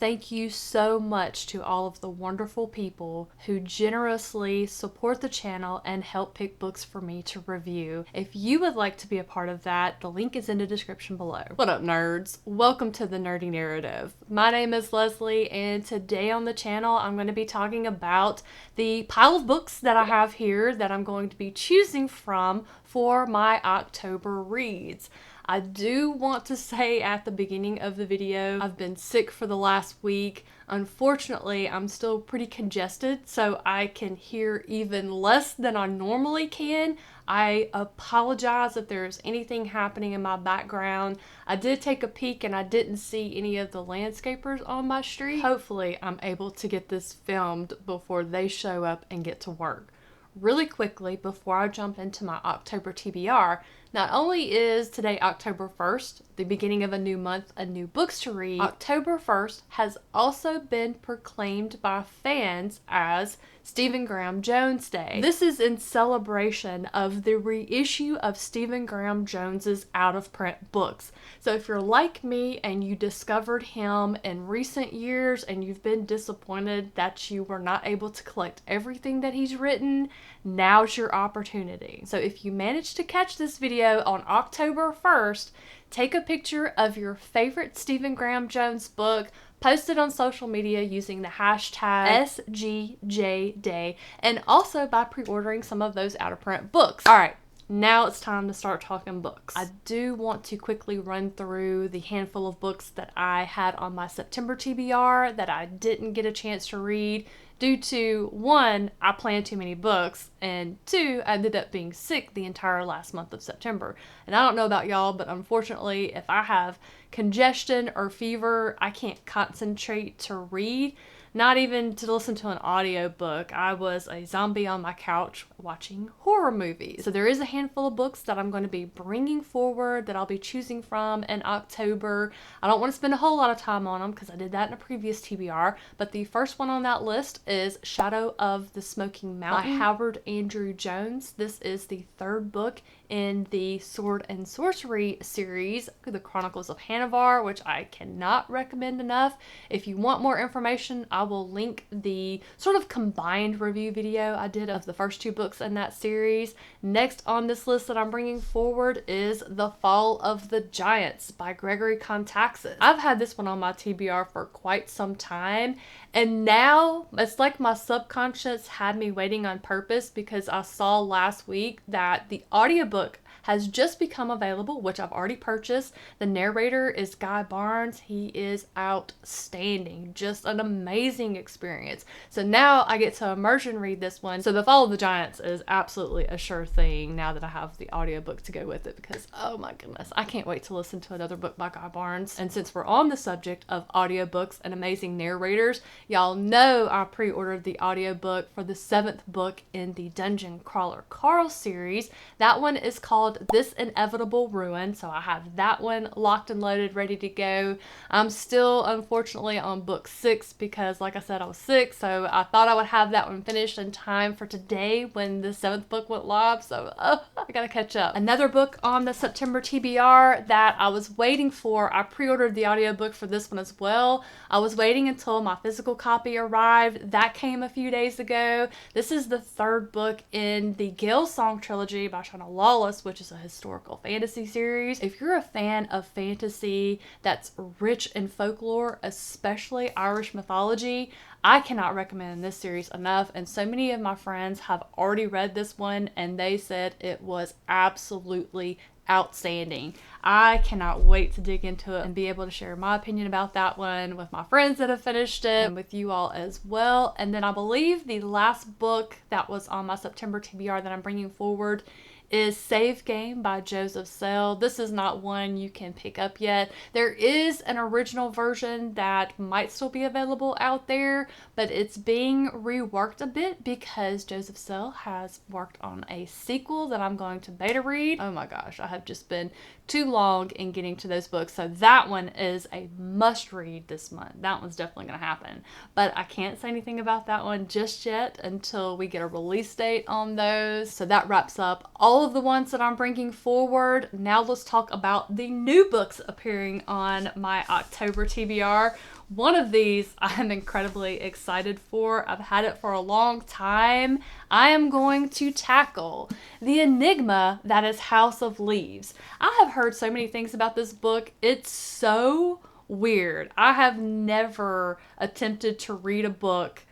thank you so much to all of the wonderful people who generously support the channel and help pick books for me to review. If you would like to be a part of that, the link is in the description below. What up, nerds? Welcome to the Nerdy Narrative. My name is Leslie, and today on the channel I'm going to be talking about the pile of books that I have here that I'm going to be choosing from for my October reads. I do want to say at the beginning of the video, I've been sick for the last week. Unfortunately, I'm still pretty congested, so I can hear even less than I normally can. I apologize if there's anything happening in my background. I did take a peek and I didn't see any of the landscapers on my street. Hopefully, I'm able to get this filmed before they show up and get to work. Really quickly, before I jump into my October TBR, not only is today October 1st, the beginning of a new month, a new books to read, October 1st has also been proclaimed by fans as Stephen Graham Jones Day. This is in celebration of the reissue of Stephen Graham Jones's out-of-print books. So if you're like me and you discovered him in recent years and you've been disappointed that you were not able to collect everything that he's written, now's your opportunity. So if you managed to catch this video on October 1st, take a picture of your favorite Stephen Graham Jones book, post it on social media using the hashtag SGJDay, and also by pre-ordering some of those out-of-print books. Alright, now it's time to start talking books. I do want to quickly run through the handful of books that I had on my September TBR that I didn't get a chance to read due to, one, I planned too many books, and two, I ended up being sick the entire last month of September. And I don't know about y'all, but unfortunately, if I have congestion or fever, I can't concentrate to read. Not even to listen to an audiobook. I was a zombie on my couch watching horror movies. So there is a handful of books that I'm going to be bringing forward that I'll be choosing from in October. I don't want to spend a whole lot of time on them because I did that in a previous TBR. But the first one on that list is Shadow of the Smoking Mountain by Howard Andrew Jones. This is the third book in the Sword and Sorcery series, The Chronicles of Hanavar, which I cannot recommend enough. If you want more information, I will link the sort of combined review video I did of the first two books in that series. Next on this list that I'm bringing forward is The Fall of the Giants by Gregory Contaxis. I've had this one on my TBR for quite some time, and now it's like my subconscious had me waiting on purpose because I saw last week that the audiobook has just become available, which I've already purchased. The narrator is Guy Barnes. He is outstanding. Just an amazing experience. So now I get to immersion read this one. So The Fall of the Giants is absolutely a sure thing now that I have the audiobook to go with it because, oh my goodness, I can't wait to listen to another book by Guy Barnes. And since we're on the subject of audiobooks and amazing narrators, y'all know I pre-ordered the audiobook for the 7th book in the Dungeon Crawler Carl series. That one is called This Inevitable Ruin, so I have that one locked and loaded, ready to go. I'm still, unfortunately, on book 6 because, like I said, I was sick, so I thought I would have that one finished in time for today when the 7th book went live, so I gotta catch up. Another book on the September TBR that I was waiting for, I pre-ordered the audiobook for this one as well. I was waiting until my physical copy arrived. That came a few days ago. This is the third book in the Gale Song trilogy by Shauna Lawless, which is a historical fantasy series. If you're a fan of fantasy that's rich in folklore, especially Irish mythology, I cannot recommend this series enough, and so many of my friends have already read this one and they said it was absolutely outstanding. I cannot wait to dig into it and be able to share my opinion about that one with my friends that have finished it and with you all as well. And then I believe the last book that was on my September TBR that I'm bringing forward is Save Game by Joseph Sell. This is not one you can pick up yet. There is an original version that might still be available out there, but it's being reworked a bit because Joseph Sell has worked on a sequel that I'm going to beta read. Oh my gosh, I have just been too long in getting to those books. So that one is a must read this month. That one's definitely going to happen. But I can't say anything about that one just yet until we get a release date on those. So that wraps up all of the ones that I'm bringing forward. Now let's talk about the new books appearing on my October TBR. One of these I am incredibly excited for. I've had it for a long time. I am going to tackle The Enigma That Is House of Leaves. I have heard so many things about this book. It's so weird. I have never attempted to read a book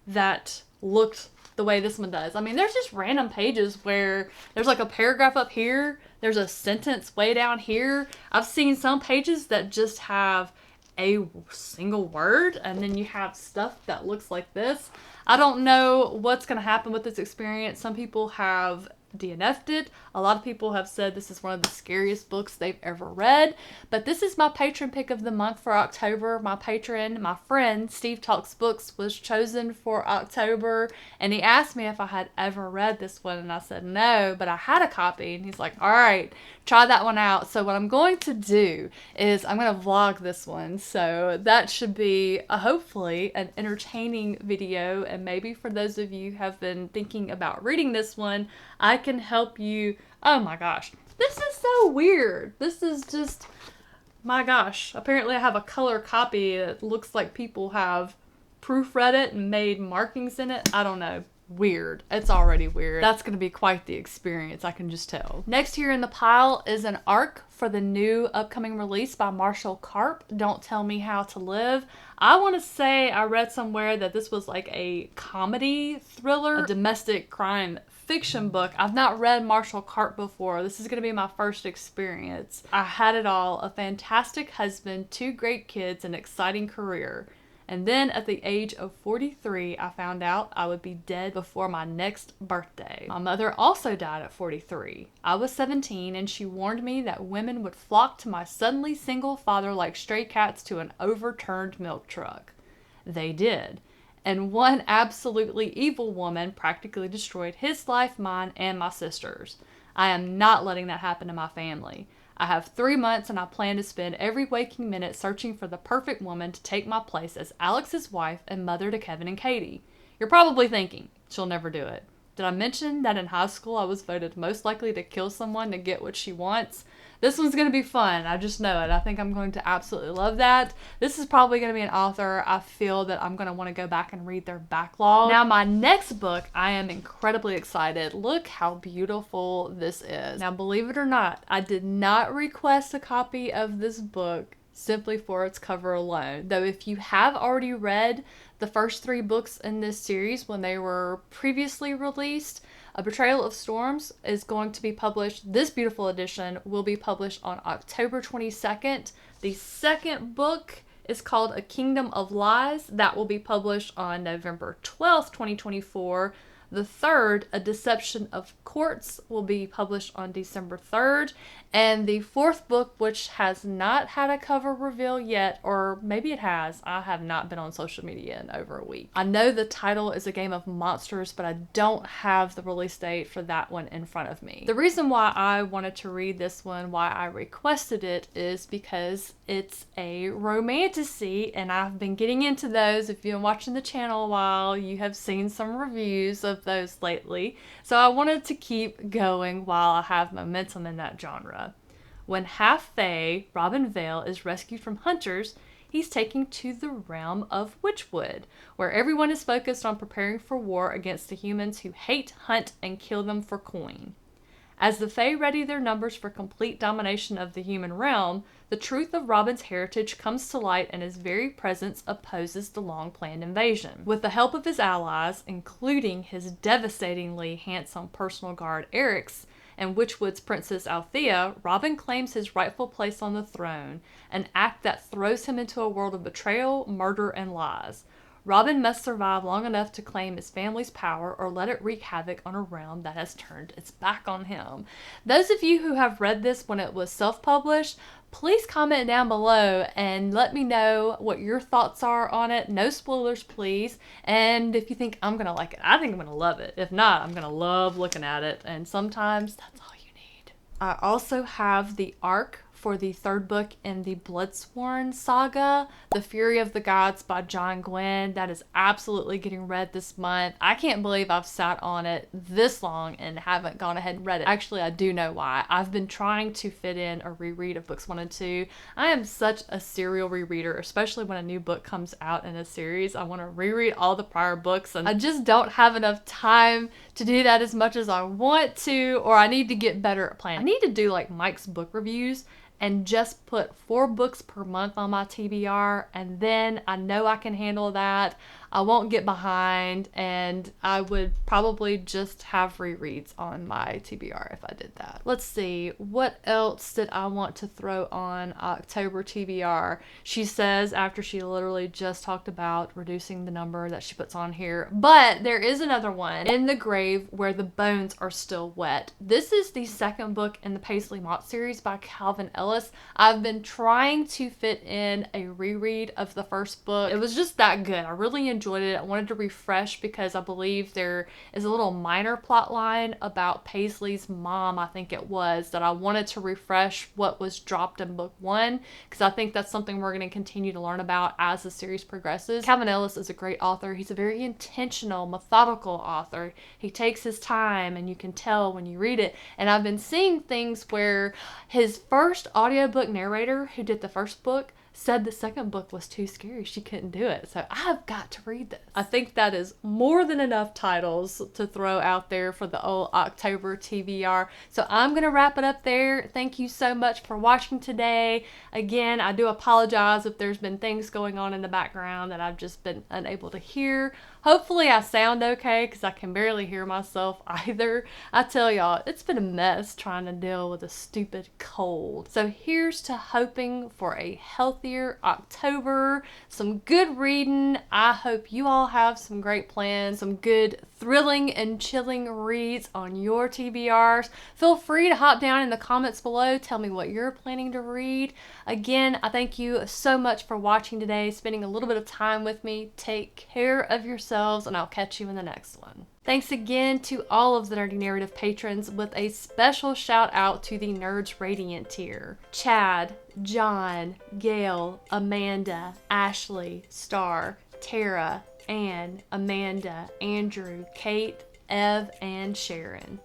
that looked the way this one does. I mean, there's just random pages where there's like a paragraph up here, there's a sentence way down here. I've seen some pages that just have a single word, and then you have stuff that looks like this. I don't know what's going to happen with this experience. Some people have DNF'd it. A lot of people have said this is one of the scariest books they've ever read, but this is my patron pick of the month for October. My patron, my friend, Steve Talks Books, was chosen for October, and he asked me if I had ever read this one, and I said no, but I had a copy, and he's like, all right, try that one out. So what I'm going to do is I'm going to vlog this one, so that should be hopefully an entertaining video, and maybe for those of you who have been thinking about reading this one, I can help you. Oh my gosh, this is so weird. This is just, my gosh. Apparently I have a color copy. It looks like people have proofread it and made markings in it. I don't know. Weird. It's already weird. That's going to be quite the experience, I can just tell. Next here in the pile is an ARC for the new upcoming release by Marshall Karp, Don't Tell Me How to Live. I want to say I read somewhere that this was like a comedy thriller, a domestic crime fiction book. I've not read Marshall Karp before. This is going to be my first experience. I had it all: a fantastic husband, 2 great kids, an exciting career. And then at the age of 43, I found out I would be dead before my next birthday. My mother also died at 43. I was 17, and she warned me that women would flock to my suddenly single father like stray cats to an overturned milk truck. They did. And one absolutely evil woman practically destroyed his life, mine, and my sister's. I am not letting that happen to my family. I have 3 months, and I plan to spend every waking minute searching for the perfect woman to take my place as Alex's wife and mother to Kevin and Katie. You're probably thinking, she'll never do it. Did I mention that in high school I was voted most likely to kill someone to get what she wants? This one's going to be fun. I just know it. I think I'm going to absolutely love that. This is probably going to be an author I feel that I'm going to want to go back and read their backlog. Now, my next book, I am incredibly excited. Look how beautiful this is. Now, believe it or not, I did not request a copy of this book simply for its cover alone. Though if you have already read the first 3 books in this series when they were previously released, A Betrayal of Storms is going to be published. This beautiful edition will be published on October 22nd. The second book is called A Kingdom of Lies. That will be published on November 12th, 2024. The third, A Deception of Courts, will be published on December 3rd. And the fourth book, which has not had a cover reveal yet, or maybe it has, I have not been on social media in over a week. I know the title is A Game of Monsters, but I don't have the release date for that one in front of me. The reason why I wanted to read this one, why I requested it, is because it's a romantasy, and I've been getting into those. If you've been watching the channel a while, you have seen some reviews of those lately. So I wanted to keep going while I have momentum in that genre. When half-fae Robin Vale is rescued from hunters, he's taken to the realm of Witchwood, where everyone is focused on preparing for war against the humans who hate, hunt, and kill them for coin. As the Fae ready their numbers for complete domination of the human realm, the truth of Robin's heritage comes to light, and his very presence opposes the long-planned invasion. With the help of his allies, including his devastatingly handsome personal guard Eryx and Witchwood's Princess Althea, Robin claims his rightful place on the throne, an act that throws him into a world of betrayal, murder, and lies. Robin must survive long enough to claim his family's power or let it wreak havoc on a realm that has turned its back on him. Those of you who have read this when it was self-published, please comment down below and let me know what your thoughts are on it. No spoilers, please. And if you think I'm going to like it, I think I'm going to love it. If not, I'm going to love looking at it. And sometimes that's all you need. I also have the ARC for the third book in the Bloodsworn saga, The Fury of the Gods by John Gwynne. That is absolutely getting read this month. I can't believe I've sat on it this long and haven't gone ahead and read it. Actually, I do know why. I've been trying to fit in a reread of books 1 and 2. I am such a serial rereader, especially when a new book comes out in a series. I want to reread all the prior books, and I just don't have enough time to do that as much as I want to, or I need to get better at planning. I need to do like Mike's book reviews and just put 4 books per month on my TBR, and then I know I can handle that. I won't get behind, and I would probably just have rereads on my TBR if I did that. Let's see, what else did I want to throw on October TBR? She says, after she literally just talked about reducing the number that she puts on here, but there is another one, In the Grave Where the Bones Are Still Wet. This is the second book in the Paisley Mott series by Calvin Ellis. I've been trying to fit in a reread of the first book. It was just that good. I really enjoyed it. I wanted to refresh because I believe there is a little minor plot line about Paisley's mom, I think it was, that I wanted to refresh what was dropped in book 1, because I think that's something we're going to continue to learn about as the series progresses. Calvin Ellis is a great author. He's a very intentional, methodical author. He takes his time, and you can tell when you read it. And I've been seeing things where his first audiobook narrator who did the first book said the second book was too scary. She couldn't do it. So I've got to read this. I think that is more than enough titles to throw out there for the old October TBR. So I'm going to wrap it up there. Thank you so much for watching today. Again, I do apologize if there's been things going on in the background that I've just been unable to hear. Hopefully I sound okay, because I can barely hear myself either. I tell y'all, it's been a mess trying to deal with a stupid cold. So here's to hoping for a healthier October, some good reading. I hope you all have some great plans, some good thrilling and chilling reads on your TBRs. Feel free to hop down in the comments below. Tell me what you're planning to read. Again, I thank you so much for watching today, spending a little bit of time with me. Take care of yourselves, and I'll catch you in the next one. Thanks again to all of the Nerdy Narrative patrons, with a special shout out to the Nerds Radiant tier. Chad, John, Gail, Amanda, Ashley, Star, Tara, Anne, Amanda, Andrew, Kate, Ev, and Sharon.